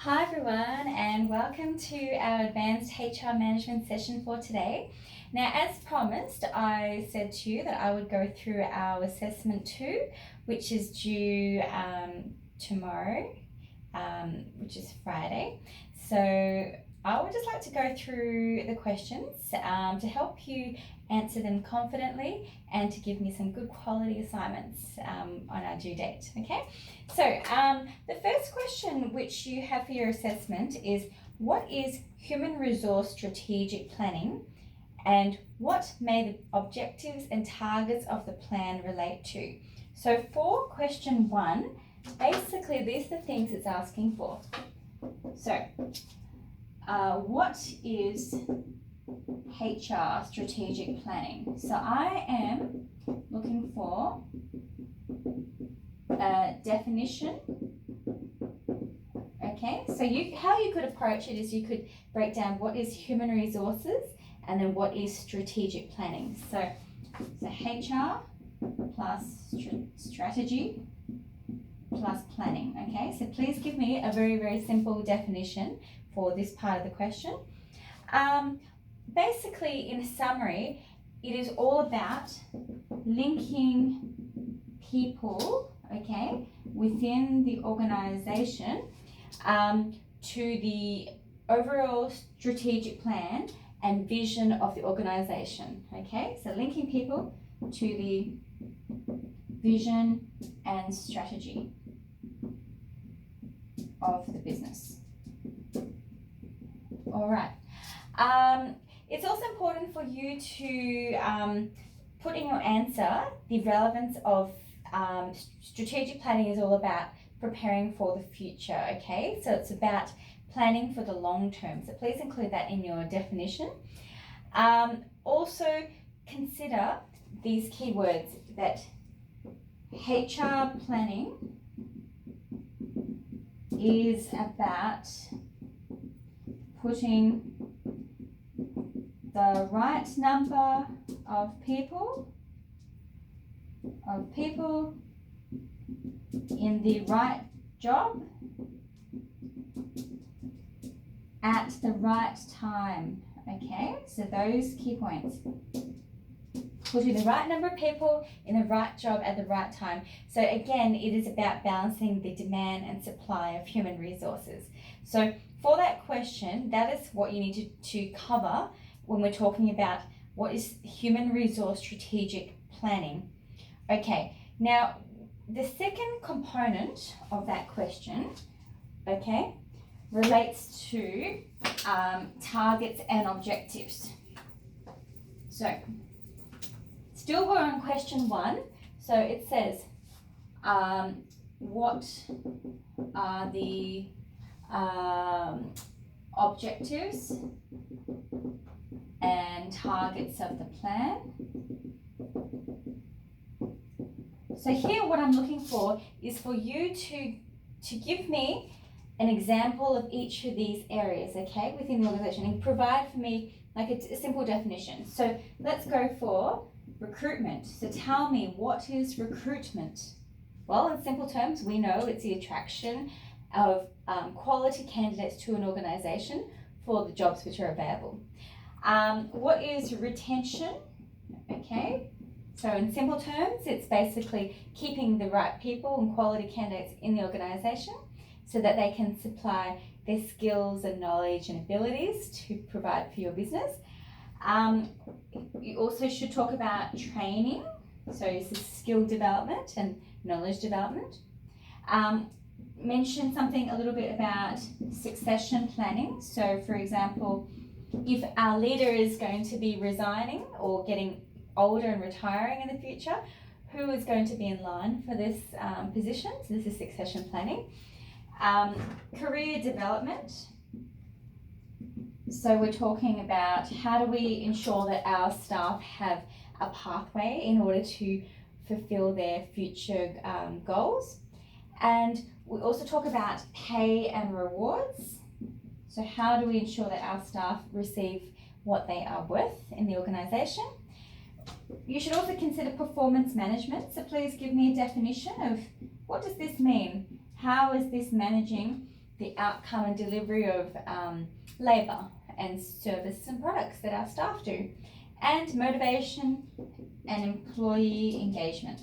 Hi everyone, and welcome to our advanced HR management session for today. Now, as promised, I said to you that I would go through our assessment 2, which is due tomorrow, which is Friday. So I would just like to go through the questions to help you answer them confidently and to give me some good quality assignments on our due date, okay? So the first question which you have for your assessment is, what is human resource strategic planning and what may the objectives and targets of the plan relate to? So for question 1, basically these are the things it's asking for. So what is HR strategic planning? So I am looking for a definition. Okay, so how you could approach it is you could break down what is human resources and then what is strategic planning. So HR plus strategy plus planning. Okay, so please give me a very, very simple definition for this part of the question. Basically, in summary, it is all about linking people, okay, within the organization to the overall strategic plan and vision of the organization, okay? So linking people to the vision and strategy of the business. All right. It's also important for you to put in your answer the relevance of strategic planning is all about preparing for the future, okay? So it's about planning for the long term. So please include that in your definition. Also consider these keywords that HR planning is about putting the right number of people in the right job at the right time, okay? So those key points. Putting the right number of people in the right job at the right time. So again, it is about balancing the demand and supply of human resources. So for that question, that is what you need to cover when we're talking about what is human resource strategic planning. Okay, now the second component of that question, okay, relates to targets and objectives. So still we're on question 1. So it says, what are the objectives and targets of the plan? So here what I'm looking for is for you to give me an example of each of these areas, okay, within the organization, and provide for me like a simple definition. So let's go for recruitment. So tell me, what is recruitment? Well, in simple terms, we know it's the attraction of quality candidates to an organization for the jobs which are available. What is retention? Okay, so in simple terms, it's basically keeping the right people and quality candidates in the organization so that they can supply their skills and knowledge and abilities to provide for your business. You also should talk about training, so this is skill development and knowledge development. Mention something a little bit about succession planning. So for example, if our leader is going to be resigning or getting older and retiring in the future, who is going to be in line for this position? So this is succession planning. Career development. So we're talking about how do we ensure that our staff have a pathway in order to fulfill their future goals. And we also talk about pay and rewards. So how do we ensure that our staff receive what they are worth in the organisation? You should also consider performance management. So please give me a definition of what does this mean? How is this managing the outcome and delivery of labour and service and products that our staff do, and motivation and employee engagement.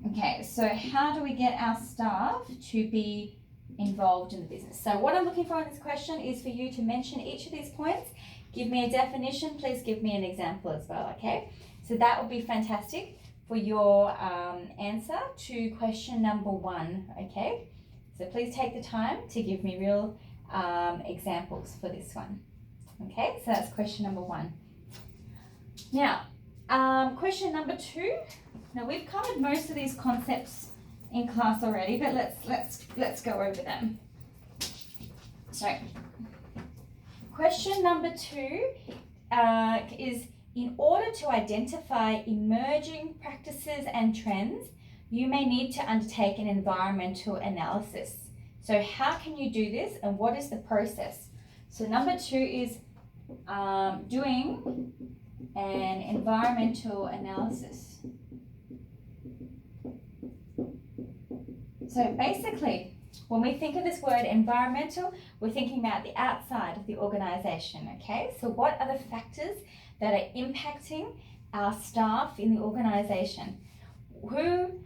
Okay, so how do we get our staff to be involved in the business? So what I'm looking for in this question is for you to mention each of these points, give me a definition, please give me an example as well, okay? So that would be fantastic for your answer to question number 1, okay? So please take the time to give me real examples for this one. Okay, so that's question number 1. Now, question number 2. Now we've covered most of these concepts in class already, but let's go over them. So, question number 2 is, in order to identify emerging practices and trends, you may need to undertake an environmental analysis. So how can you do this, and what is the process? So number 2 is doing an environmental analysis. So basically, when we think of this word environmental, we're thinking about the outside of the organisation, okay? So what are the factors that are impacting our staff in the organisation? Who,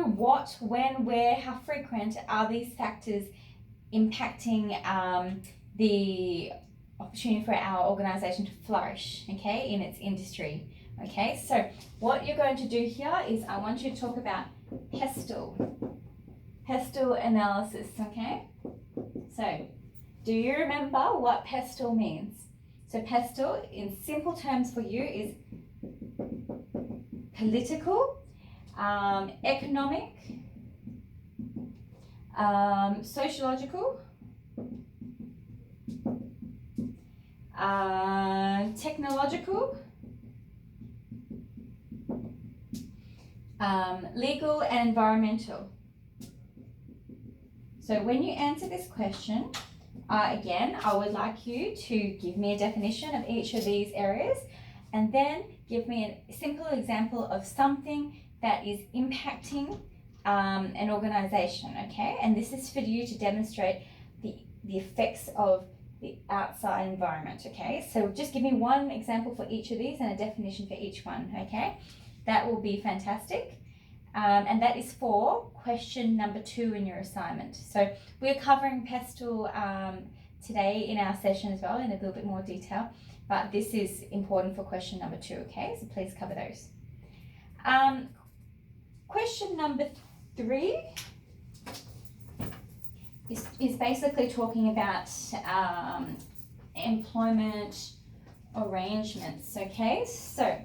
what, when, where, how frequent are these factors impacting the opportunity for our organisation to flourish, okay, in its industry, okay? So what you're going to do here is I want you to talk about pestle analysis, okay? So do you remember what pestle means? So pestle, in simple terms for you, is political, economic, sociological, technological, legal, and environmental. So when you answer this question, again, I would like you to give me a definition of each of these areas, and then give me a simple example of something that is impacting an organisation, okay? And this is for you to demonstrate the effects of the outside environment, okay? So just give me one example for each of these and a definition for each one, okay? That will be fantastic. And that is for question number 2 in your assignment. So we're covering pestle today in our session as well in a little bit more detail, but this is important for question number 2, okay? So please cover those. Question number 3 is basically talking about employment arrangements, okay? So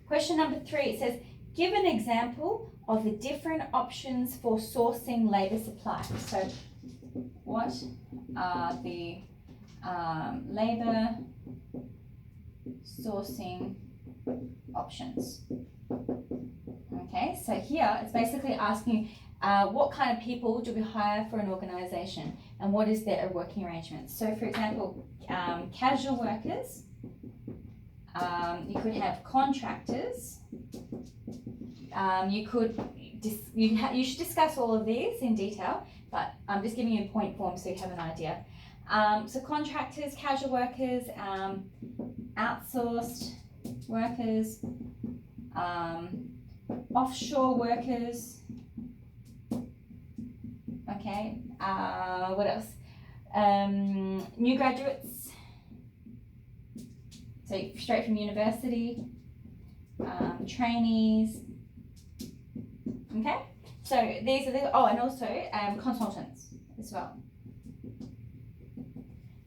question number 3, it says, give an example of the different options for sourcing labour supply. So what are the labour sourcing options? Okay, so here it's basically asking what kind of people do we hire for an organisation and what is their working arrangement. So for example, casual workers, you could have contractors, you should discuss all of these in detail, but I'm just giving you a point form so you have an idea. So contractors, casual workers, outsourced workers, offshore workers, okay, what else? New graduates, so straight from university, trainees, okay? So these are the, and also consultants as well.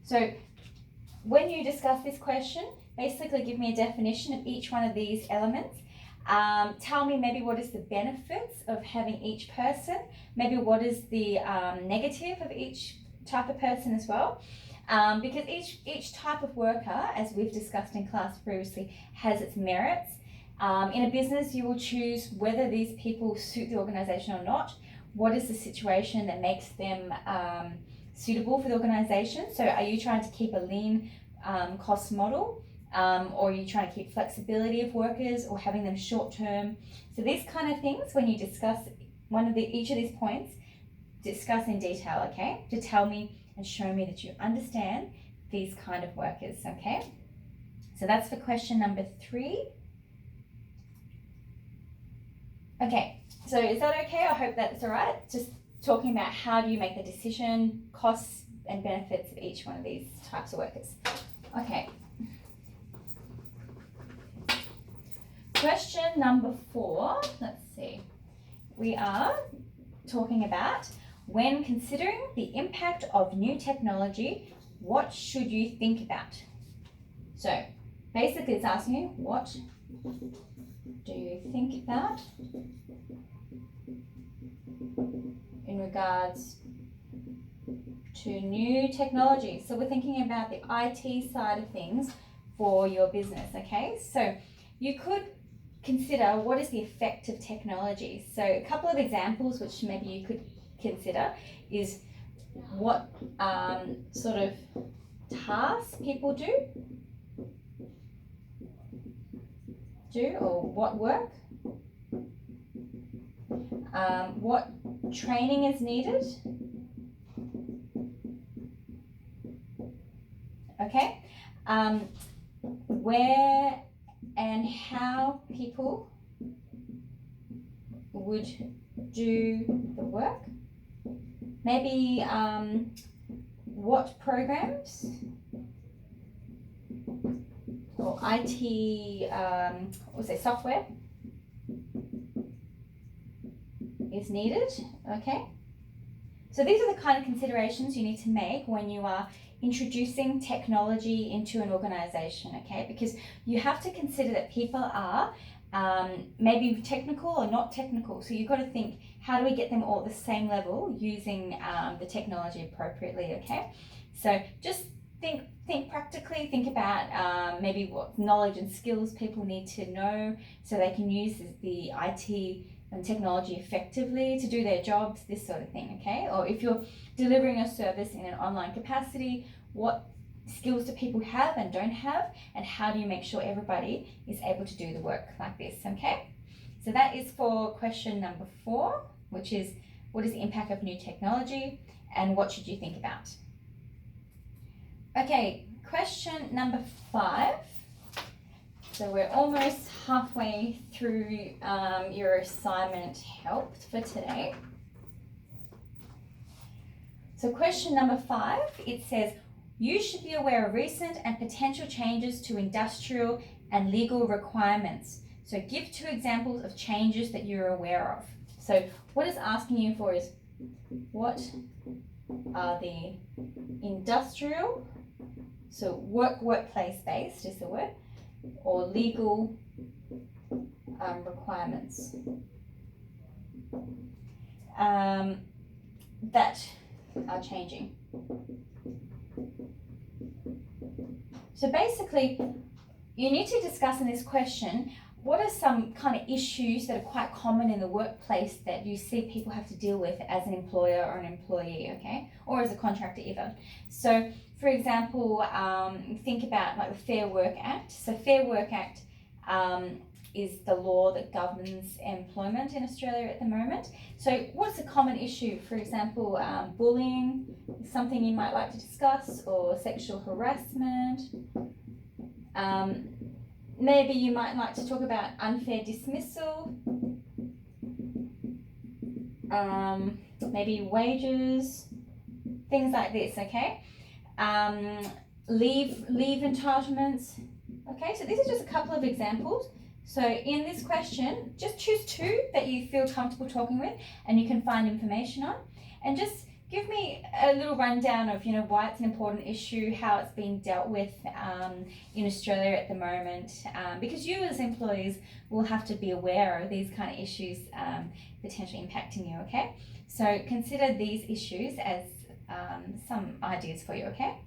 So when you discuss this question, basically give me a definition of each one of these elements. Tell me maybe what is the benefits of having each person, maybe what is the negative of each type of person as well. Because each type of worker, as we've discussed in class previously, has its merits. In a business, you will choose whether these people suit the organisation or not. What is the situation that makes them suitable for the organisation? So are you trying to keep a lean cost model? Or are you trying to keep flexibility of workers or having them short term? So these kind of things, when you discuss each of these points, discuss in detail, okay? To tell me and show me that you understand these kind of workers, okay? So that's for question number 3. Okay, so is that okay? I hope that's all right. Just talking about how do you make the decision, costs and benefits of each one of these types of workers. Okay. Question number 4, let's see. We are talking about when considering the impact of new technology, what should you think about? So basically it's asking you, what do you think about in regards to new technology? So we're thinking about the IT side of things for your business, okay? So you could consider what is the effect of technology. So a couple of examples which maybe you could consider is what sort of tasks people do or what work, what training is needed, okay, where and how people would do the work, maybe what programs or IT, software is needed, okay? So these are the kind of considerations you need to make when you are introducing technology into an organization, okay? Because you have to consider that people are maybe technical or not technical. So you've got to think, how do we get them all at the same level using the technology appropriately, okay? So just think practically, think about maybe what knowledge and skills people need to know so they can use the IT and technology effectively to do their jobs, this sort of thing, okay? Or if you're delivering a service in an online capacity, what skills do people have and don't have, and how do you make sure everybody is able to do the work like this, okay? So that is for question number 4, which is what is the impact of new technology and what should you think about? Okay, question number 5. So we're almost halfway through your assignment helped for today. So question number 5, it says, you should be aware of recent and potential changes to industrial and legal requirements. So give 2 examples of changes that you're aware of. So what it's asking you for is, what are the industrial, so workplace based is the word, or legal requirements that are changing. So basically, you need to discuss in this question, what are some kind of issues that are quite common in the workplace that you see people have to deal with as an employer or an employee, okay? Or as a contractor even. So for example, think about like the Fair Work Act. So Fair Work Act is the law that governs employment in Australia at the moment. So what's a common issue? For example, bullying is something you might like to discuss, or sexual harassment. Maybe you might like to talk about unfair dismissal, maybe wages, things like this, okay? Leave entitlements. Okay, so these are just a couple of examples. So in this question, just choose 2 that you feel comfortable talking with and you can find information on, and just give me a little rundown of, you know, why it's an important issue, how it's being dealt with in Australia at the moment, because you as employees will have to be aware of these kind of issues potentially impacting you, okay? So consider these issues as some ideas for you, okay?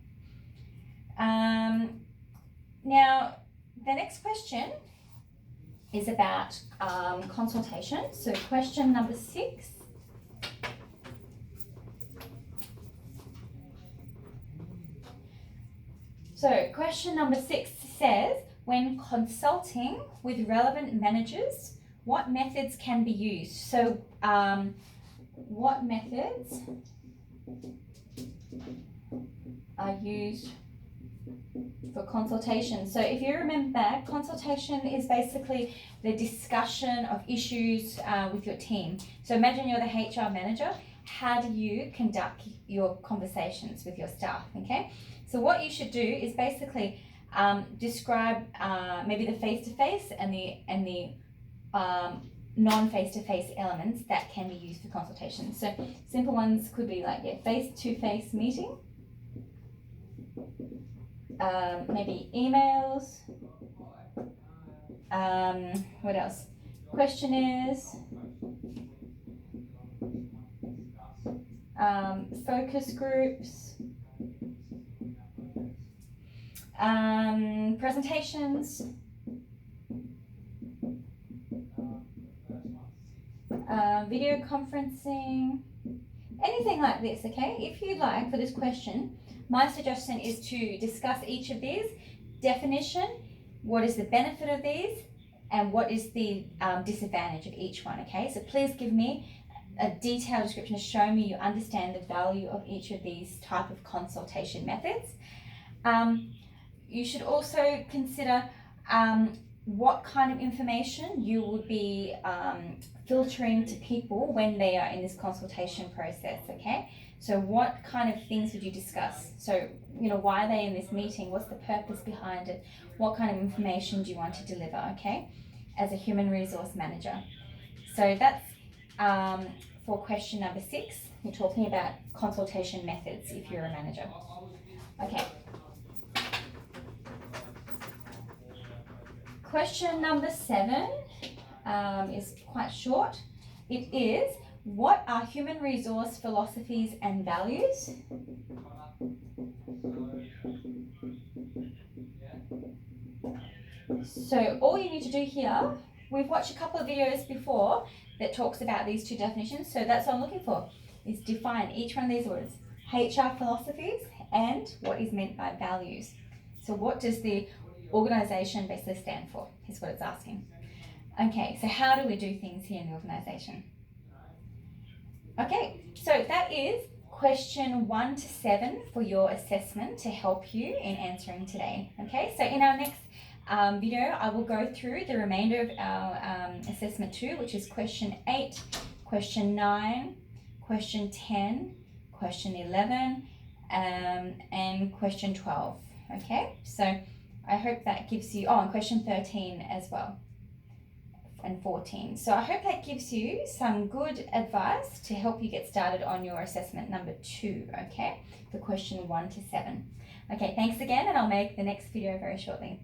Now, the next question is about consultation. So question number 6. So question number 6 says, when consulting with relevant managers, what methods can be used? So what methods are used for consultation? So if you remember back, consultation is basically the discussion of issues with your team. So imagine you're the HR manager. How do you conduct your conversations with your staff? Okay, so what you should do is basically describe maybe the face-to-face and the non-face-to-face elements that can be used for consultation. So simple ones could be like face-to-face meeting, maybe emails, what else? Questionnaires, focus groups, presentations, video conferencing, anything like this, okay? If you'd like for this question, my suggestion is to discuss each of these, definition, what is the benefit of these, and what is the disadvantage of each one, okay? So please give me a detailed description to show me you understand the value of each of these type of consultation methods. You should also consider what kind of information you would be filtering to people when they are in this consultation process, okay? So what kind of things would you discuss? So, you know, why are they in this meeting? What's the purpose behind it? What kind of information do you want to deliver, okay? As a human resource manager. So that's for question number 6. You're talking about consultation methods if you're a manager. Okay. Question number 7 is quite short. It is, what are human resource philosophies and values? So all you need to do here, we've watched a couple of videos before that talks about these two definitions, so that's what I'm looking for, is define each one of these words, HR philosophies and what is meant by values. So what does the organisation basically stand for, is what it's asking. Okay, so how do we do things here in the organisation? Okay, so that is question 1 to 7 for your assessment to help you in answering today. Okay, so in our next video, I will go through the remainder of our assessment 2, which is question 8, question 9, question 10, question 11, and question 12. Okay, so I hope that gives you, and question 13 as well, and 14. So I hope that gives you some good advice to help you get started on your assessment number 2, okay, for question 1 to 7. Okay, thanks again, and I'll make the next video very shortly.